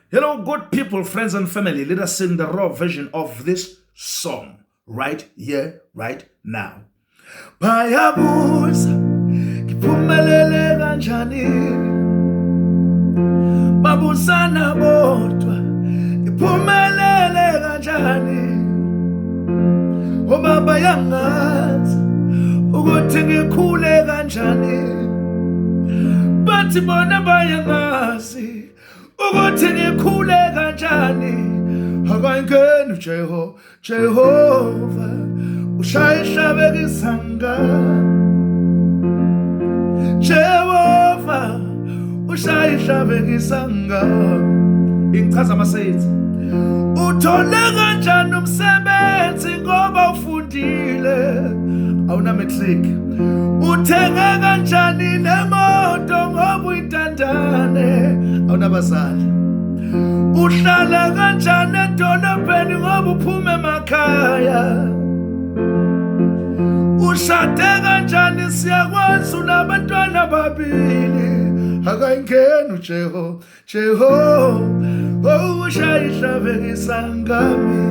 Hello, good people, friends, and family. Let us sing the raw version of this song right here, right now. Bayabuza, ngiphumelele kanjani? Babusana bodwa, ngiphumelele kanjani? Obaba yangazi, ukuthi ngikhule kanjani? Bathi bona bayangazi, ukuthi ngikhule kanjani? Akangeni Jehova ushayisha bekisanga. Jehova ushayisha bekisanga. Ingichaza amasethi. Uthole kanjani umsebenzi ngoba ufundile? Awuna matric. Uthenga kanjani nemoto ngoba uyintandane? Awunabazali. Uhlala kanjani edolobheni ngoba uphume emakhaya? Ushade kanjani siyakwazi unabantwana babili? Akangeni Jehova ushayisha bekisangami.